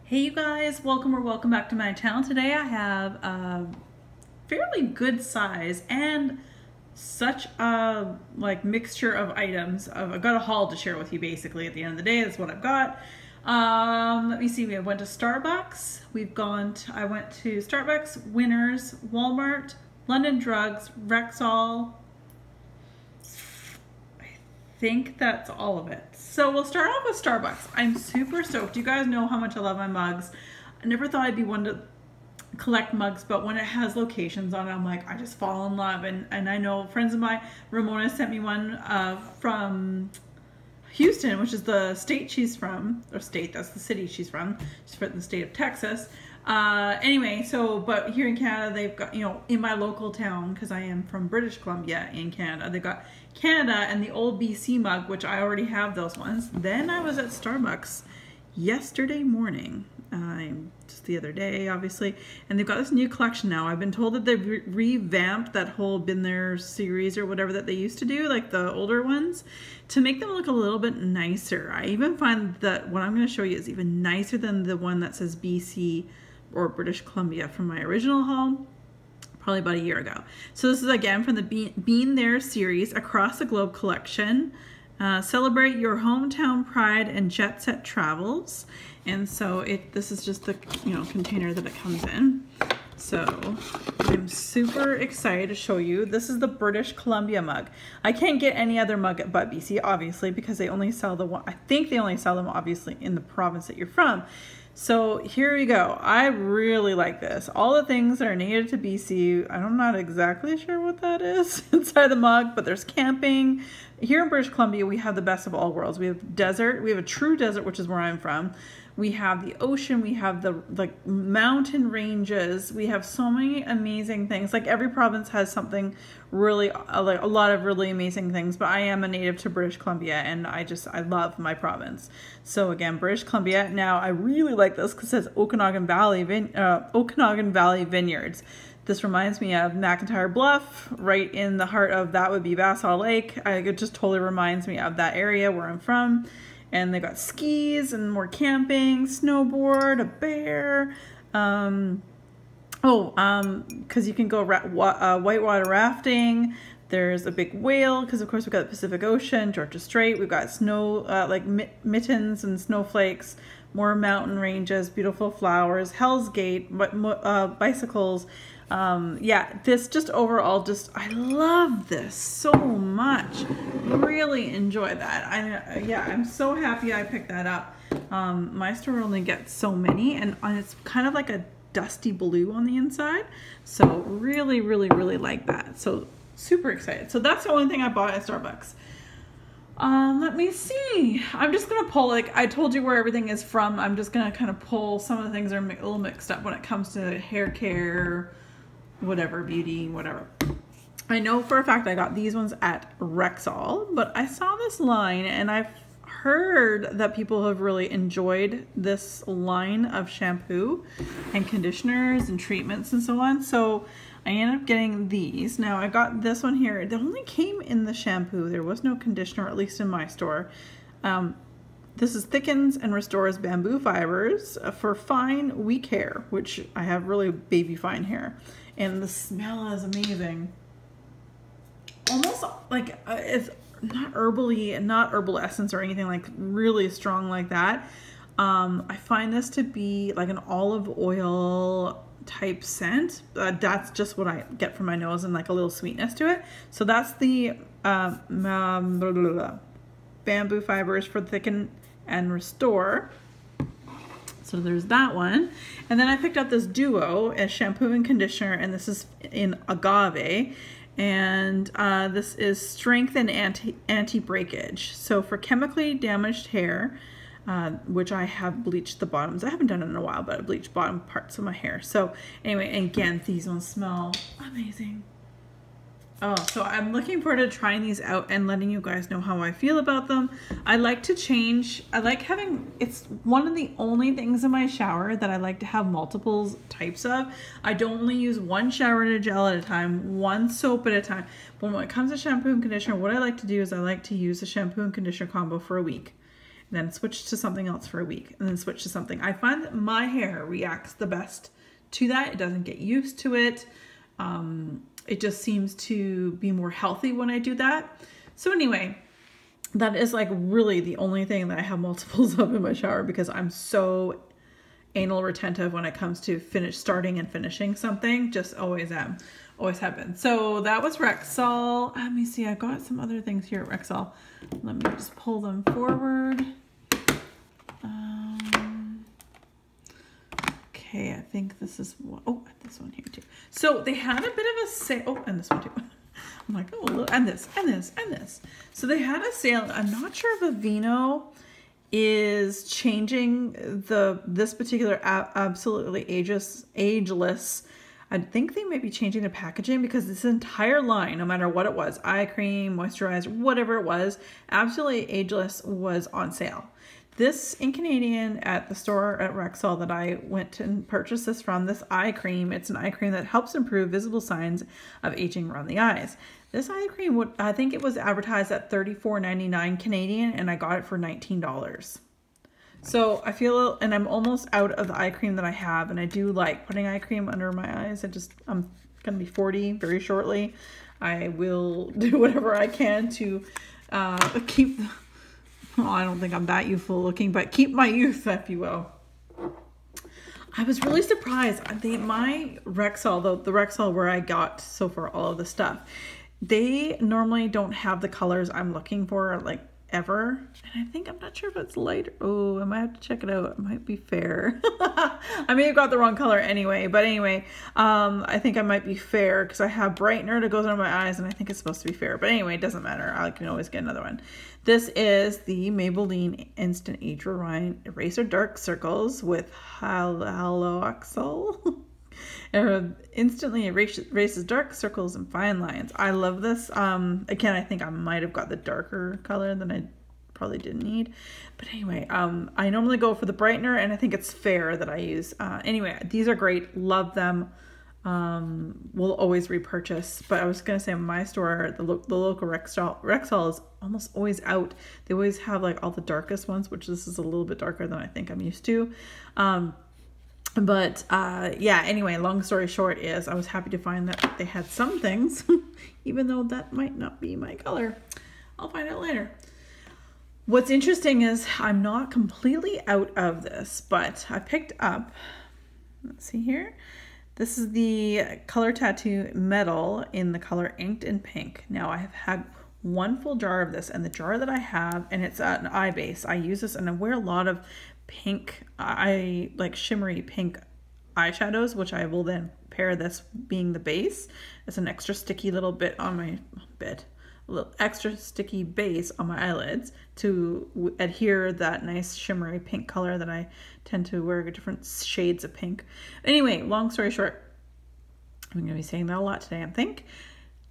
Hey you guys, welcome or welcome back to my channel. Today I have a fairly good size and such a mixture of items. I've got a haul to share with you basically at the end of the day. That's what I've got. Let me see, we went to Starbucks. I went to Starbucks, Winners, Walmart, London Drugs, Rexall. I think that's all of it. So we'll start off with Starbucks. I'm super stoked. You guys know how much I love my mugs. I never thought I'd be one to collect mugs, but when it has locations on it, I'm like, I just fall in love. And I know friends of mine, Ramona sent me one from Houston, which is the state she's from, or state, that's the city she's from. She's from the state of Texas. Anyway, but here in Canada, they've got, in my local town, because I am from British Columbia in Canada, they've got Canada and the old BC mug, which I already have those ones. Then I was at Starbucks yesterday morning, just the other day, obviously, and they've got this new collection now. I've been told that they've revamped that whole Been There series or whatever that they used to do, like the older ones, to make them look a little bit nicer. I even find that what I'm going to show you is even nicer than the one that says BC or British Columbia from my original haul, probably about a year ago. So this is again from the Been There series, Across the Globe collection. Celebrate your hometown pride and jet set travels. And so this is just the container that it comes in. So I'm super excited to show you. This is the British Columbia mug. I can't get any other mug but BC, obviously, because they only sell the one. I think they only sell them obviously in the province that you're from. So here we go. I really like this. All the things that are native to BC. I'm not exactly sure what that is inside the mug, but there's camping. Here in British Columbia, we have the best of all worlds. We have desert. We have a true desert, which is where I'm from. We have the ocean. We have the mountain ranges. We have so many amazing things. Like every province has something really, like a lot of really amazing things. But I am a native to British Columbia, and I love my province. So again, British Columbia. Now I really like this because it says Okanagan Valley Vineyards. This reminds me of McIntyre Bluff, right in the heart of that would be Vassal Lake. It just totally reminds me of that area where I'm from. And they got skis and more camping, snowboard, a bear. Because you can go whitewater rafting. There's a big whale because of course we've got the Pacific Ocean, Georgia Strait. We've got snow, mittens and snowflakes, more mountain ranges, beautiful flowers, Hell's Gate, bicycles. Yeah, this just overall, I love this so much. Really enjoy that. Yeah, I'm so happy I picked that up. My store only gets so many, and it's kind of like a dusty blue on the inside. So really, really, really like that. So super excited. So that's the only thing I bought at Starbucks. Let me see. I'm just going to pull, like I told you where everything is from. I'm just going to kind of pull some of the things that are a little mixed up when it comes to hair care, whatever, beauty, whatever. I know for a fact I got these ones at Rexall, but I saw this line and I've heard that people have really enjoyed this line of shampoo and conditioners and treatments and so on. So I ended up getting these. Now I got this one here. It only came in the shampoo. There was no conditioner, at least in my store. This is thickens and restores bamboo fibers for fine, weak hair, which I have really baby fine hair. And the smell is amazing. Almost like it's not herbal essence or anything like really strong like that. I find this to be like an olive oil type scent. That's just what I get from my nose, and like a little sweetness to it. So that's the bamboo fibers for thicken and restore. So there's that one. And then I picked up this duo as shampoo and conditioner, and this is in agave. And this is strength and anti-breakage. So for chemically damaged hair, which I have bleached the bottoms. I haven't done it in a while, but I bleached bottom parts of my hair. So anyway, again, these ones smell amazing. Oh, so I'm looking forward to trying these out and letting you guys know how I feel about them. I like to change. I like having, it's one of the only things in my shower that I like to have multiple types of. I don't only use one shower gel at a time, one soap at a time. But when it comes to shampoo and conditioner, what I like to do is I like to use the shampoo and conditioner combo for a week. and then switch to something else for a week, and then switch to something. I find that my hair reacts the best to that. It doesn't get used to it. It just seems to be more healthy when I do that. So anyway, that is like really the only thing that I have multiples of in my shower, because I'm so anal retentive when it comes to starting and finishing something. Just always am. Always have been. So that was Rexall. Let me see. I got some other things here at Rexall. Let me just pull them forward. Okay, I think this is one. Oh, this one here too. So they had a bit of a sale. Oh, and this one too. I'm like, oh, look, and this, and this, and this. So they had a sale. I'm not sure if Aveeno is changing this particular absolutely ageless. I think they might be changing the packaging, because this entire line, no matter what it was, eye cream, moisturizer, whatever it was, absolutely ageless, was on sale. This in Canadian at the store at Rexall that I went and purchased this from, this eye cream, it's an eye cream that helps improve visible signs of aging around the eyes. This eye cream, I think it was advertised at $34.99 Canadian, and I got it for $19. So I feel, and I'm almost out of the eye cream that I have, and I do like putting eye cream under my eyes. I'm gonna be 40 very shortly. I will do whatever I can to keep, well, I don't think I'm that youthful looking, but keep my youth, if you will. I was really surprised. My Rexall, the Rexall where I got so far all of the stuff, they normally don't have the colors I'm looking for, like, ever. And I think, I'm not sure if it's lighter. Oh, I might have to check it out. It might be fair. I may have got the wrong color anyway, but anyway, I think I might be fair, because I have brightener that goes under my eyes, and I think it's supposed to be fair, but anyway, it doesn't matter. I can always get another one. This is the Maybelline Instant Age Rewind Eraser Dark Circles with Haloxol. Instantly erases dark circles and fine lines. I love this. Again, I think I might have got the darker color than I probably didn't need. But anyway, I normally go for the brightener, and I think it's fair that I use. Anyway, these are great. Love them. We'll always repurchase. But I was going to say, my store, the local Rexall is almost always out. They always have like all the darkest ones, which this is a little bit darker than I think I'm used to. Yeah, anyway, long story short is I was happy to find that they had some things, even though that might not be my color. I'll find out later. What's interesting is I'm not completely out of this, but I picked up, let's see here. This is the Color Tattoo Metal in the color Inked in Pink. Now I have had one full jar of this, and the jar that I have, and it's an eye base. I use this, and I wear a lot of pink, like shimmery pink eyeshadows, which I will then pair this being the base. It's an extra sticky little bit on my a little extra sticky base on my eyelids to adhere that nice shimmery pink color that I tend to wear, different shades of pink. Anyway, long story short, I'm going to be saying that a lot today, I think.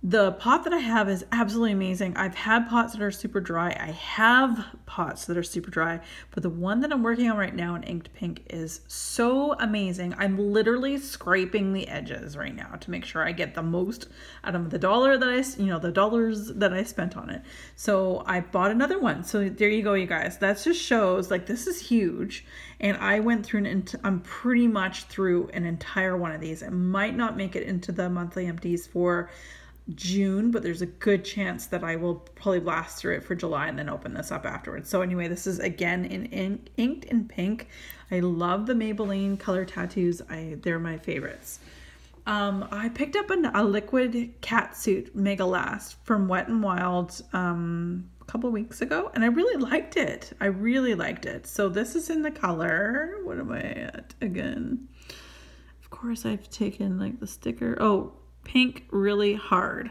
The pot that I have is absolutely amazing. I've had pots that are super dry. I have pots that are super dry, but the one that I'm working on right now in Inked Pink is so amazing. I'm literally scraping the edges right now to make sure I get the most out of the dollars that I spent on it. So I bought another one. So there you go, you guys. That just shows, like, this is huge. And I went through I'm pretty much through an entire one of these. It might not make it into the monthly empties for June, but there's a good chance that I will probably blast through it for July and then open this up afterwards. So anyway, this is again Inked in Pink. I love the Maybelline color tattoos. They're my favorites. I picked up a liquid catsuit Mega Last from Wet n Wild a couple weeks ago, and I really liked it. I really liked it. So this is in the color, what am I at again? Of course, I've taken like the sticker. Oh, Pink Really Hard.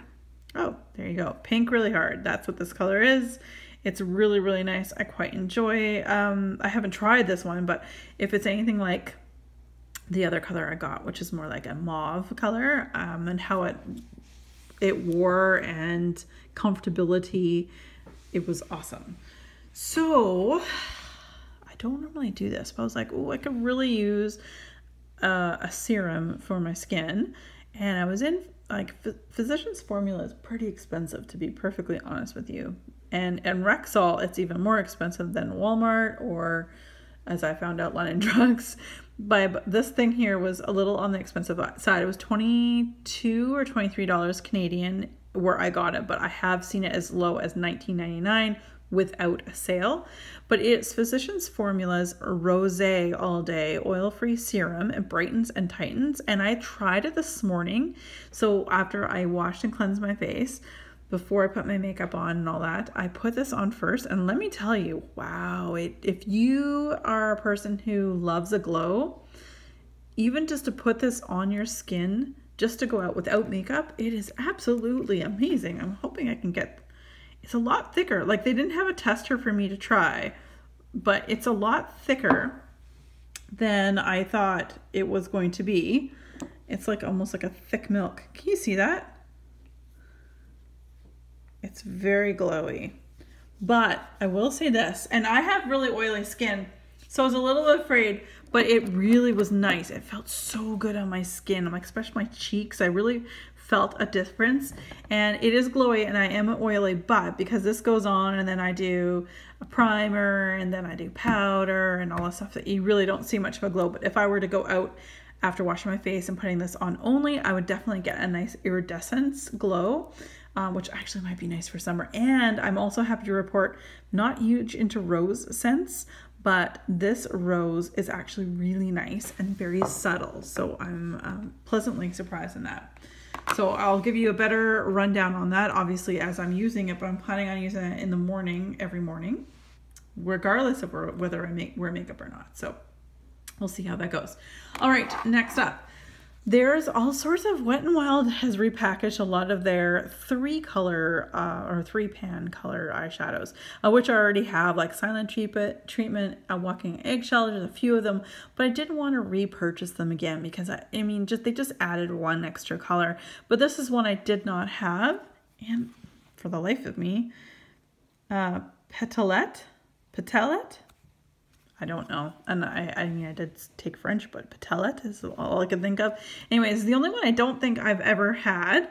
Oh, there you go. Pink Really Hard. That's what this color is. It's really, really nice. I quite enjoy. I haven't tried this one, but if it's anything like the other color I got, which is more like a mauve color, and how it wore and comfortability, it was awesome. So I don't normally do this, but I was like, oh, I could really use a serum for my skin. And I was in, like, Physicians Formula is pretty expensive, to be perfectly honest with you. And Rexall, it's even more expensive than Walmart, or as I found out, London Drugs. But this thing here was a little on the expensive side. It was $22 or $23 Canadian where I got it, but I have seen it as low as $19.99 without a sale. But it's Physicians Formula's Rosé All Day Oil-Free Serum. It brightens and tightens, and I tried it this morning. So after I washed and cleansed my face, before I put my makeup on and all that, I put this on first, and let me tell you, wow, if you are a person who loves a glow, even just to put this on your skin, just to go out without makeup, it is absolutely amazing. I'm hoping I can get, it's a lot thicker. Like, they didn't have a tester for me to try, but it's a lot thicker than I thought it was going to be. It's like almost like a thick milk. Can you see that? It's very glowy. But I will say this, and I have really oily skin, so I was a little afraid, but it really was nice. It felt so good on my skin, like especially my cheeks. I really felt a difference, and it is glowy, and I am oily, but because this goes on, and then I do a primer, and then I do powder, and all that stuff, that you really don't see much of a glow. But if I were to go out after washing my face and putting this on only, I would definitely get a nice iridescence glow. Which actually might be nice for summer. And I'm also happy to report, not huge into rose scents, but this rose is actually really nice and very subtle. So I'm pleasantly surprised in that. So I'll give you a better rundown on that, obviously, as I'm using it, but I'm planning on using it in the morning, every morning, regardless of whether I wear makeup or not. So we'll see how that goes. All right, next up. There's all sorts of Wet n Wild has repackaged a lot of their 3-color or 3-pan color eyeshadows, which I already have, like Silent Treatment, Walking Eggshell. There's a few of them, but I didn't want to repurchase them again because I mean, they just added one extra color. But this is one I did not have, and for the life of me, Petalette. I don't know. And I mean, I did take French, but Petalette is all I can think of. Anyways, the only one I don't think I've ever had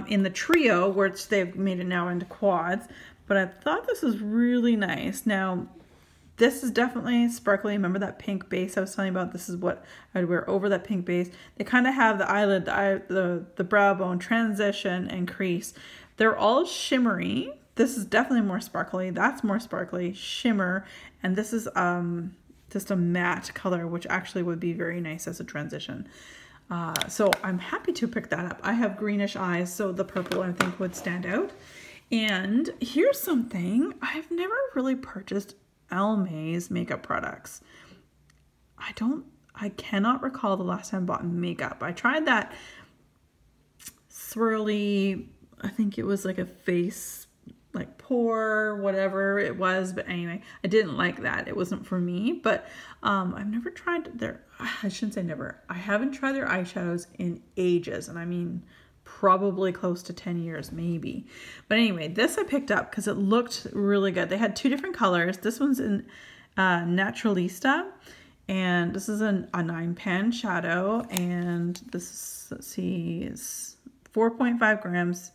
in the trio, which they've made it now into quads, but I thought this was really nice. Now, this is definitely sparkly. Remember that pink base I was telling you about? This is what I'd wear over that pink base. They kind of have the eyelid, the brow bone, transition, and crease. They're all shimmery. This is definitely more sparkly. That's more sparkly, shimmer, and this is just a matte color, which actually would be very nice as a transition. So I'm happy to pick that up. I have greenish eyes, so the purple I think would stand out. And here's something. I've never really purchased Almay's makeup products. I cannot recall the last time I bought makeup. I tried that swirly, I think it was like a face, like pore, whatever it was, but anyway, I didn't like that. It wasn't for me, but I've never tried I shouldn't say never. I haven't tried their eyeshadows in ages, and I mean probably close to 10 years, maybe. But anyway, this I picked up because it looked really good. They had 2 different colors. This one's in Naturalista, and this is a 9-pan shadow, and this is, let's see, is 4.5 grams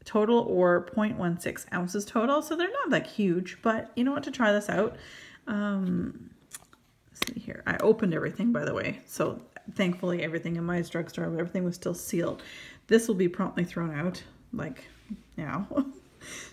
total, or 0.16 ounces total. So they're not like huge, but you know what, to try this out. Let's see here. I opened everything, by the way. So thankfully everything in my drugstore, everything was still sealed. This will be promptly thrown out like now.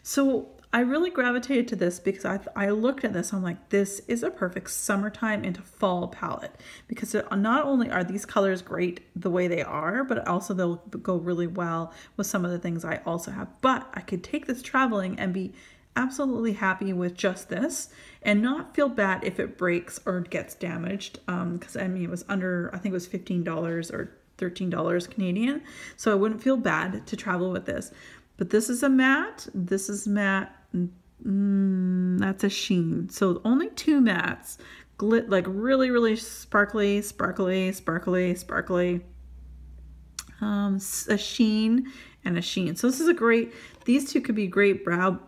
So I really gravitated to this because I looked at this, I'm like, this is a perfect summertime into fall palette, because not only are these colors great the way they are, but also they'll go really well with some of the things I also have. But I could take this traveling and be absolutely happy with just this and not feel bad if it breaks or gets damaged, because I mean, it was under, I think it was $15 or $13 Canadian, so I wouldn't feel bad to travel with this. But this is a matte, this is matte, that's a sheen. So only 2 mattes, like really, really sparkly, sparkly, sparkly, sparkly, a sheen and a sheen. So this is a great, these 2 could be great brow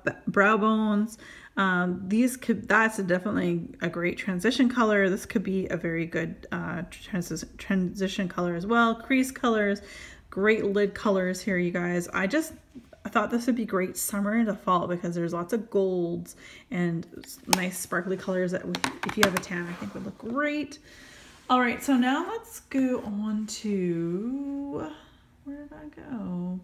bones. That's definitely a great transition color. This could be a very good transition color as well. Crease colors, great lid colors here, you guys. I thought this would be great summer into fall because there's lots of golds and nice sparkly colors that would, if you have a tan, I think would look great. All right, so now let's go on to, where did I go?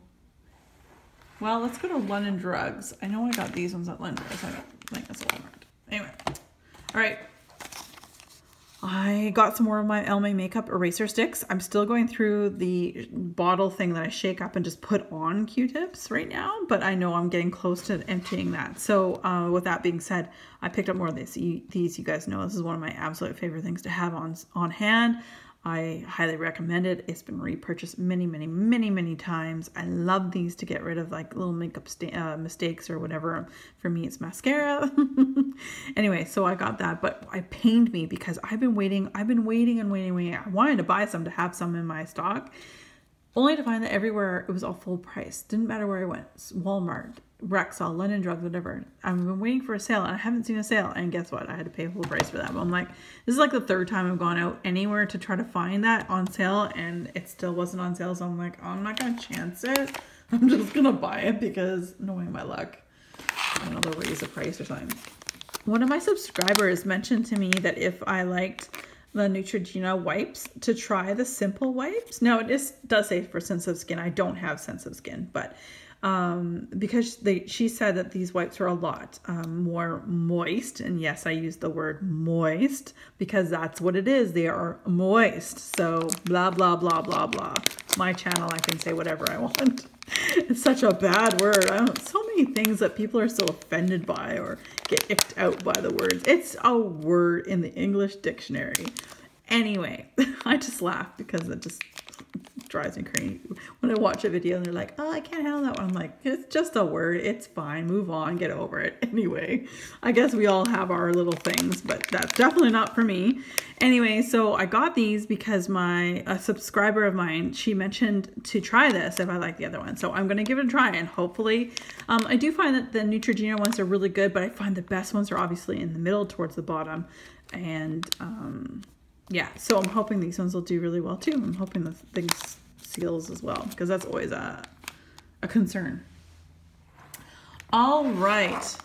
Well, let's go to London Drugs. I know I got these ones at London Drugs. I got like this Walmart. Anyway, all right. I got some more of my LMA makeup eraser sticks. I'm still going through the bottle thing that I shake up and just put on Q-tips right now, but I know I'm getting close to emptying that. So with that being said, I picked up more of these. You guys know this is one of my absolute favorite things to have on hand. I highly recommend it. It's been repurchased many times. I love these to get rid of like little makeup mistakes or whatever. For me, it's mascara. Anyway, so I got that, but it pained me because I've been waiting. I wanted to buy some to have some in my stock, only to find that everywhere it was all full price. Didn't matter where I went. Walmart, Rexall, London Drugs, whatever. I've been waiting for a sale and I haven't seen a sale. And guess what? I had to pay full price for that. But I'm like, this is like the third time I've gone out anywhere to try to find that on sale and it still wasn't on sale. So I'm like, oh, I'm not going to chance it. I'm just going to buy it because knowing my luck, I don't know, they'll raise the price or something. One of my subscribers mentioned to me that if I liked the Neutrogena wipes, to try the simple wipes. Now it does say for sensitive skin. I don't have sensitive skin, but because she said that these wipes are a lot more moist, and yes, I use the word moist because that's what it is. They are moist. So blah blah blah blah blah. My channel, I can say whatever I want. It's such a bad word. So many things that people are so offended by or get icked out by the words. It's a word in the English dictionary. Anyway, I just laugh because it just drives me crazy when I watch a video and they're like, oh, I can't handle that one. I'm like, it's just a word. It's fine. Move on. Get over it. Anyway, I guess we all have our little things, but that's definitely not for me. Anyway, so I got these because a subscriber of mine, she mentioned to try this if I like the other one. So I'm going to give it a try and hopefully, I do find that the Neutrogena ones are really good, but I find the best ones are obviously in the middle towards the bottom. And, yeah, so I'm hoping these ones will do really well too. I'm hoping the things seals as well because that's always a concern. All right.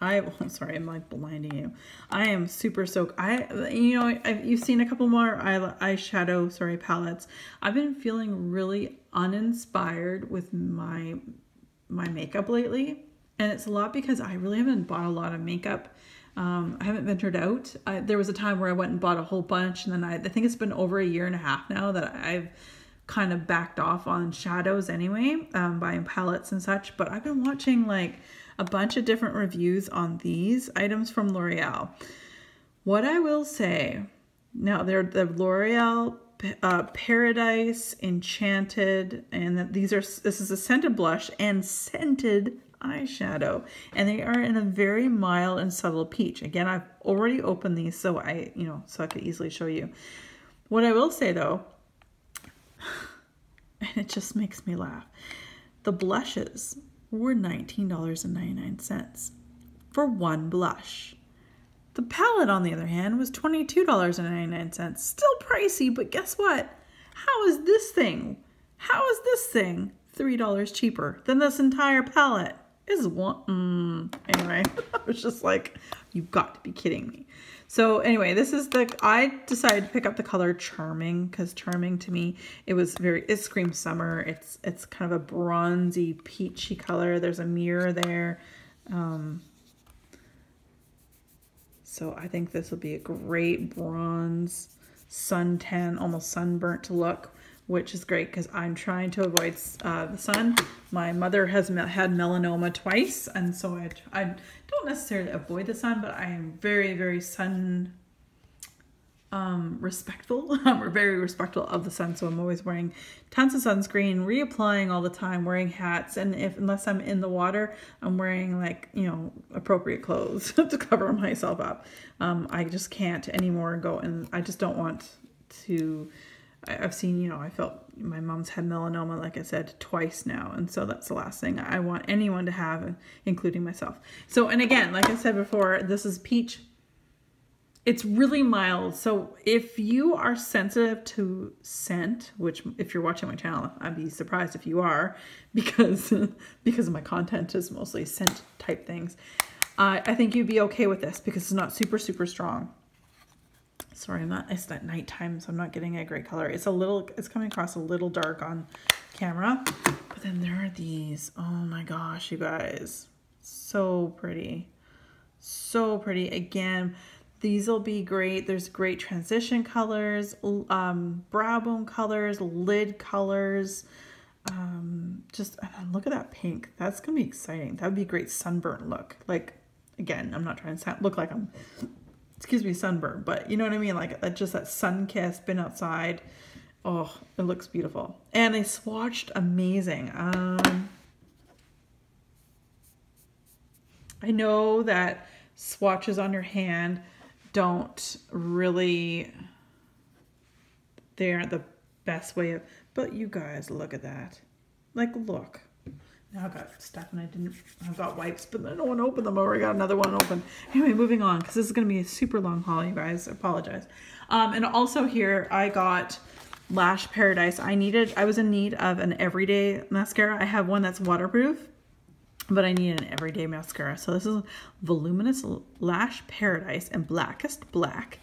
I'm sorry, I'm like blinding you. I am super soaked. You've seen a couple more eyeshadow, palettes. I've been feeling really uninspired with my makeup lately. And it's a lot because I really haven't bought a lot of makeup. I haven't ventured out. There was a time where I went and bought a whole bunch, and then I think it's been over 1.5 years now that I've kind of backed off on shadows anyway, buying palettes and such. But I've been watching like a bunch of different reviews on these items from L'Oreal. What I will say, now they're the L'Oreal Paradise Enchanted, and this is a scented blush and scented eyeshadow, and they are in a very mild and subtle peach. Again, I've already opened these so I could easily show you. What I will say though, and it just makes me laugh, the blushes were $19.99 for one blush. The palette, on the other hand, was $22.99. Still pricey, but guess what? How is this thing $3 cheaper than this entire palette? Anyway, I was just like, you've got to be kidding me. So anyway, I decided to pick up the color Charming because Charming to me, it screams summer. It's kind of a bronzy, peachy color. There's a mirror there. So I think this will be a great bronze, suntan, almost sunburnt look, which is great because I'm trying to avoid the sun. My mother has had melanoma twice, and so I don't necessarily avoid the sun, but I am very, very sun respectful. We're very respectful of the sun, so I'm always wearing tons of sunscreen, reapplying all the time, wearing hats, and unless I'm in the water, I'm wearing like, appropriate clothes to cover myself up. I just can't anymore go, and I just don't want to. I've seen, I felt my mom's had melanoma, like I said, twice now. And so that's the last thing I want anyone to have, including myself. So, and again, like I said before, this is peach. it's really mild. So if you are sensitive to scent, which if you're watching my channel, I'd be surprised if you are, because my content is mostly scent type things. I think you'd be okay with this because it's not super, super strong. Sorry, it's at nighttime, so I'm not getting a great color. It's coming across a little dark on camera. But then there are these. Oh my gosh, you guys. So pretty. So pretty. Again, these will be great. There's great transition colors, brow bone colors, lid colors. Just look at that pink. That's going to be exciting. That would be a great sunburn look. Like, again, I'm not trying to look like I'm, excuse me, sunburn, but you know what I mean? Like just that sun kiss, been outside. Oh, it looks beautiful. And they swatched amazing. I know that swatches on your hand don't really, they aren't the best way of, but you guys, look at that. Like, look. Now I've got stuff and I've got wipes, but I don't want to open them. I already got another one open. Anyway, moving on, because this is going to be a super long haul, you guys. I apologize. And also here, I got Lash Paradise. I was in need of an everyday mascara. I have one that's waterproof, but I need an everyday mascara. So this is Voluminous Lash Paradise and Blackest Black.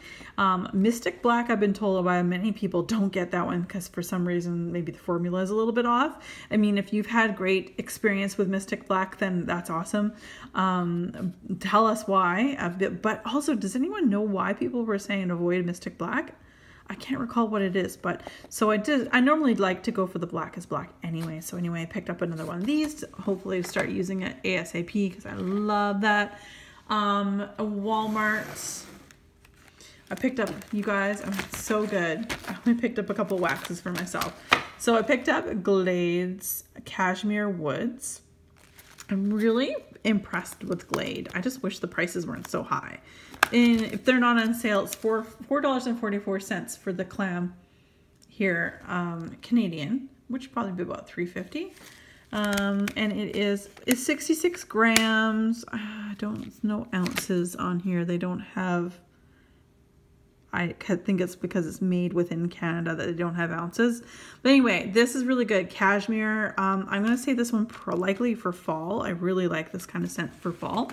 Mystic Black, I've been told by many people, don't get that one because for some reason maybe the formula is a little bit off. I mean, if you've had great experience with Mystic Black, then that's awesome. Tell us why. But also, does anyone know why people were saying avoid Mystic Black? I can't recall what it is, but so I normally like to go for the Blackest Black anyway. So anyway, I picked up another one of these. Hopefully start using it ASAP because I love that. A Walmart. I picked up, you guys, so good. I only picked up a couple waxes for myself. So I picked up Glade's Cashmere Woods. I'm really impressed with Glade. I just wish the prices weren't so high. And if they're not on sale, it's $4.44 for the clam here, Canadian, which would probably be about $3.50. And it's 66 grams. I don't know ounces on here. They don't have, I think it's because it's made within Canada that they don't have ounces. But anyway, this is really good. Cashmere. I'm going to say this one likely for fall. I really like this kind of scent for fall.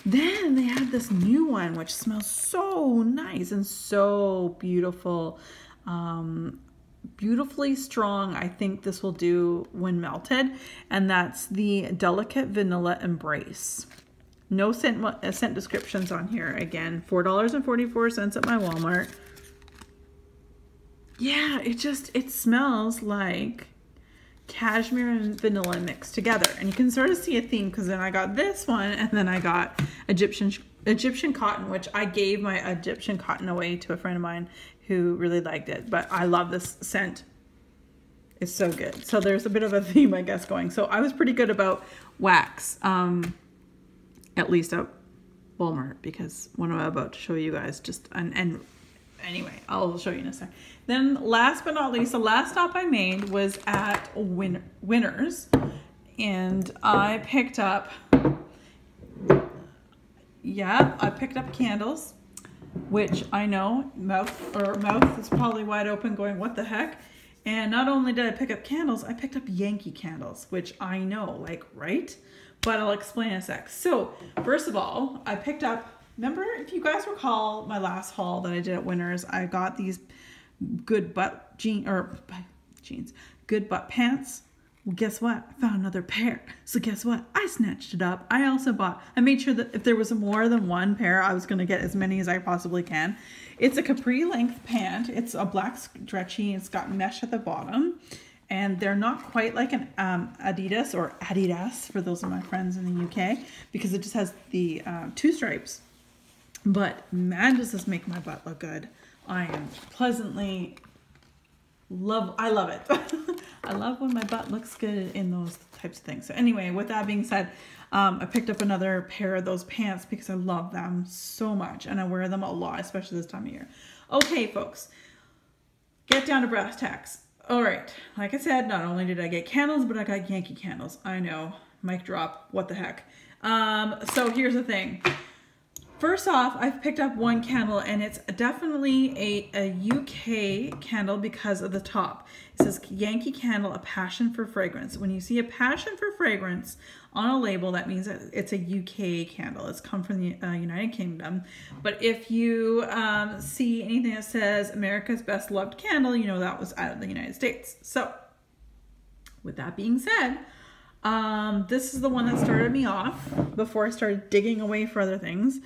Then they had this new one, which smells so nice and so beautiful. Beautifully strong. I think this will do when melted. And that's the Delicate Vanilla Embrace. No scent descriptions on here. Again, $4.44 at my Walmart. Yeah, it smells like cashmere and vanilla mixed together, and you can sort of see a theme because then I got this one and then I got Egyptian cotton, which I gave my Egyptian cotton away to a friend of mine who really liked it. But I love this scent. It's so good. So there's a bit of a theme, I guess, going. So I was pretty good about wax, at least at Walmart, because what I'm about to show you guys and anyway, I'll show you in a sec. Then last but not least, the last stop I made was at Winners, and I picked up, I picked up candles, which I know mouth is probably wide open going, what the heck? And not only did I pick up candles, I picked up Yankee Candles, which I know, like, right? But I'll explain in a sec. So first of all, I picked up, remember, if you guys recall my last haul that I did at Winners, I got these good butt good butt pants. Well, guess what? I found another pair. So guess what? I snatched it up. I made sure that if there was more than one pair, I was going to get as many as I possibly can. It's a capri length pant. It's a black stretchy. It's got mesh at the bottom. And they're not quite like an Adidas or Adidas for those of my friends in the UK, because it just has the 2 stripes. But man, does this make my butt look good. I love it. I love when my butt looks good in those types of things. So anyway, with that being said, I picked up another pair of those pants because I love them so much and I wear them a lot, especially this time of year. Okay, folks, get down to brass tacks. All right, like I said, not only did I get candles, but I got Yankee Candles. I know, mic drop, what the heck. So here's the thing. First off, I've picked up one candle and it's definitely a UK candle because of the top. It says Yankee Candle, a passion for fragrance. When you see a passion for fragrance on a label, that means that it's a UK candle. It's come from the United Kingdom. But if you see anything that says America's best loved candle, you know that was out of the United States. So with that being said, this is the one that started me off before I started digging away for other things.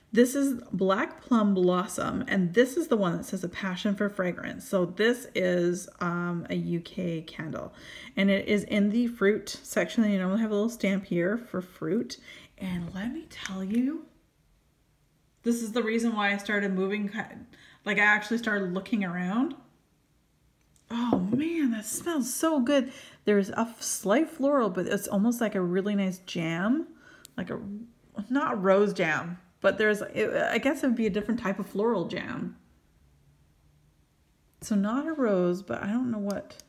This is Black Plum Blossom, and this is the one that says a passion for fragrance. So this is a UK candle, and it is in the fruit section. You normally have a little stamp here for fruit. And let me tell you, this is the reason why I started moving, like I actually started looking around. Oh man, that smells so good. There's a slight floral, but it's almost like a really nice jam, like a, not rose jam, but there's, I guess it would be a different type of floral jam. So not a rose, but I don't know what,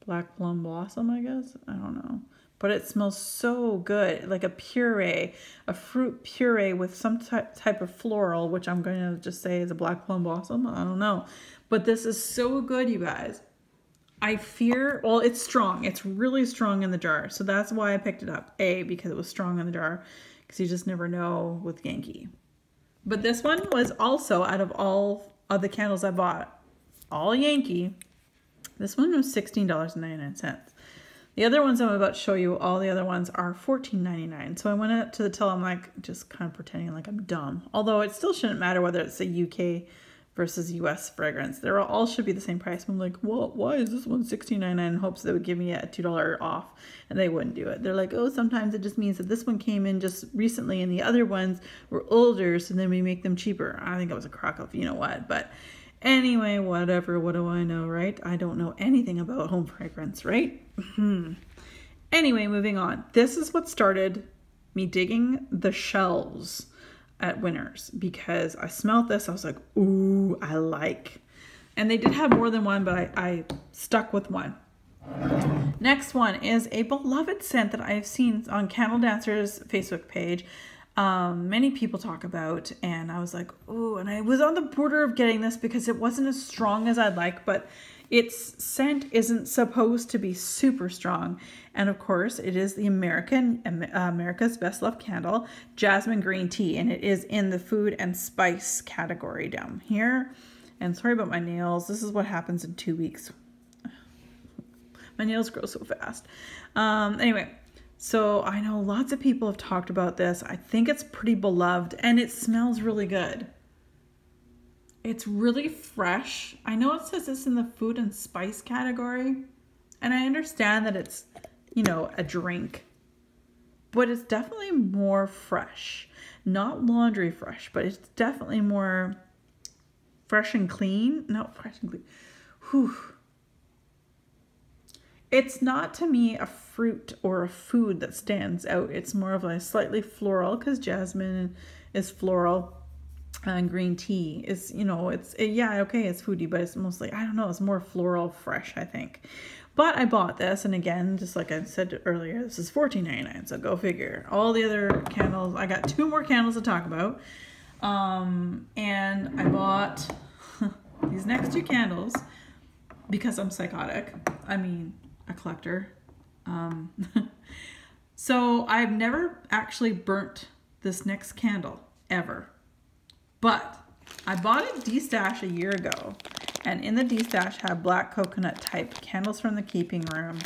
Black Plum Blossom, I guess. I don't know. But it smells so good, like a puree, a fruit puree with some type of floral, which I'm going to just say is a Black Plum Blossom. I don't know. But this is so good, you guys. I fear, well, it's strong. It's really strong in the jar. So that's why I picked it up. A, because it was strong in the jar, because you just never know with Yankee. But this one was also, out of all of the candles I bought, all Yankee, this one was $16.99. The other ones I'm about to show you, all the other ones are $14.99. So I went up to the till, I'm like, just kind of pretending like I'm dumb. Although it still shouldn't matter whether it's a UK versus US fragrance. They all should be the same price. I'm like, well, why is this one $16.99 in hopes they would give me a $2 off? And they wouldn't do it. They're like, oh, sometimes it just means that this one came in just recently and the other ones were older, so then we make them cheaper. I think it was a crock of you know what. But anyway, whatever, what do I know, right? I don't know anything about home fragrance, right? Anyway, moving on. This is what started me digging the shelves at Winners, because I smelled this. I was like, ooh, I like. And they did have more than one, but I stuck with one. Next one is a beloved scent that I've seen on Candle Dancer's Facebook page. Many people talk about, and I was like, ooh, and I was on the border of getting this because it wasn't as strong as I'd like, but its scent isn't supposed to be super strong. And of course, it is the America's Best Loved Candle, Jasmine Green Tea, and it is in the food and spice category down here. And sorry about my nails. This is what happens in 2 weeks. My nails grow so fast. Anyway, so I know lots of people have talked about this. I think it's pretty beloved, and it smells really good. It's really fresh. I know it says this in the food and spice category, and I understand that it's, you know, a drink, but it's definitely more fresh. Not laundry fresh, but it's definitely more fresh and clean. No, fresh and clean. Whew. It's not, to me, a fruit or a food that stands out. It's more of a slightly floral, because jasmine is floral. And green tea is, you know, yeah, okay, it's foodie, but it's mostly, I don't know, it's more floral fresh, I think. But I bought this, and again, just like I said earlier, this is $14.99, so go figure. All the other candles, I got 2 more candles to talk about. And I bought these next 2 candles because I'm psychotic. I mean, a collector. So I've never actually burnt this next candle, ever. But I bought a D-stash a year ago, and in the D-stash had black coconut type candles from the keeping room,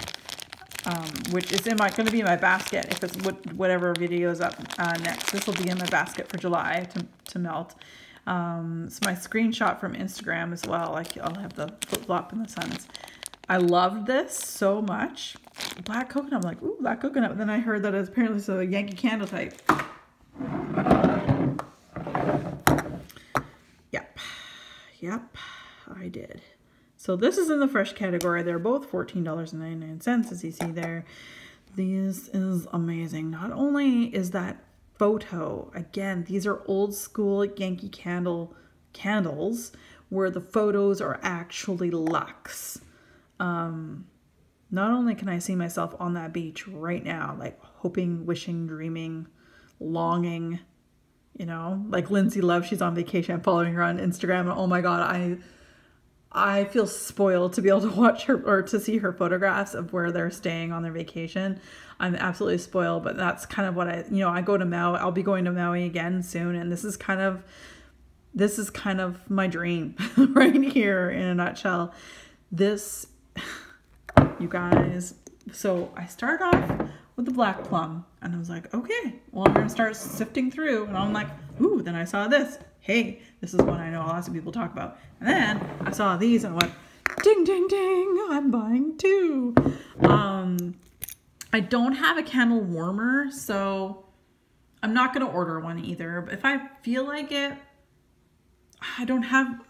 which is going to be in my basket if it's whatever video is up next. This will be in my basket for July to melt. It's my screenshot from Instagram as well. Like, I'll have the flip-flop in the suns. I loved this so much. Black coconut. I'm like, ooh, black coconut. And then I heard that it's apparently a Yankee Candle type. Yep, I did. So this is in the fresh category. They're both $14.99, as you see there. This is amazing. Not only is that photo, again, these are old school Yankee candles where the photos are actually luxe. Not only can I see myself on that beach right now, like hoping, wishing, dreaming, longing you know, like Lindsay Love, she's on vacation. I'm following her on Instagram, and oh my God, I feel spoiled to be able to watch her or to see her photographs of where they're staying on their vacation. I'm absolutely spoiled, but that's kind of what I go to Maui. I'll be going to Maui again soon, and this is kind of my dream right here in a nutshell. This, you guys, so I start off with the black plum, and I was like, okay, well, I'm gonna start sifting through, and I'm like, ooh, then I saw this. Hey, this is one I know lots of people talk about. And then I saw these and I went, ding, ding, ding, I'm buying two. I don't have a candle warmer, so I'm not gonna order one either, but if I feel like it, I don't have,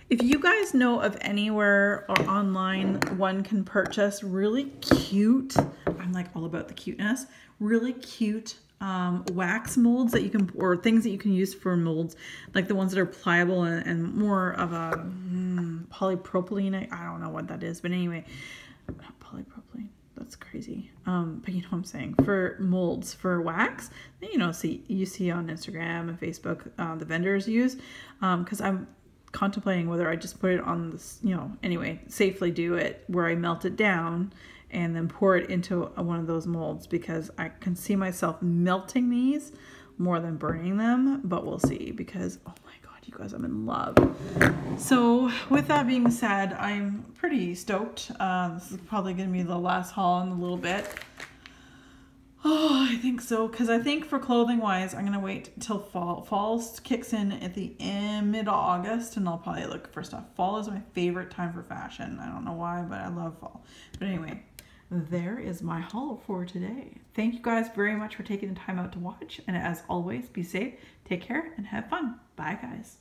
if you guys know of anywhere or online one can purchase really cute, I'm like all about the cuteness, really cute wax molds that you can, or things that you can use for molds, like the ones that are pliable and more of a polypropylene. I don't know what that is, but anyway, polypropylene. That's crazy. But you know what I'm saying, for molds for wax, you know, you see on Instagram and Facebook, the vendors use, because I'm contemplating whether I just put it on this, you know, anyway, safely do it where I melt it down and then pour it into one of those molds, because I can see myself melting these more than burning them, but we'll see, because oh my God, you guys, I'm in love. So with that being said, I'm pretty stoked. This is probably gonna be the last haul in a little bit. Oh, I think so, because I think for clothing wise, I'm gonna wait till fall. Fall kicks in at the mid-August, and I'll probably look for stuff. Fall is my favorite time for fashion. I don't know why, but I love fall. But anyway, there is my haul for today. Thank you guys very much for taking the time out to watch, and as always, be safe, take care, and have fun. Bye, guys.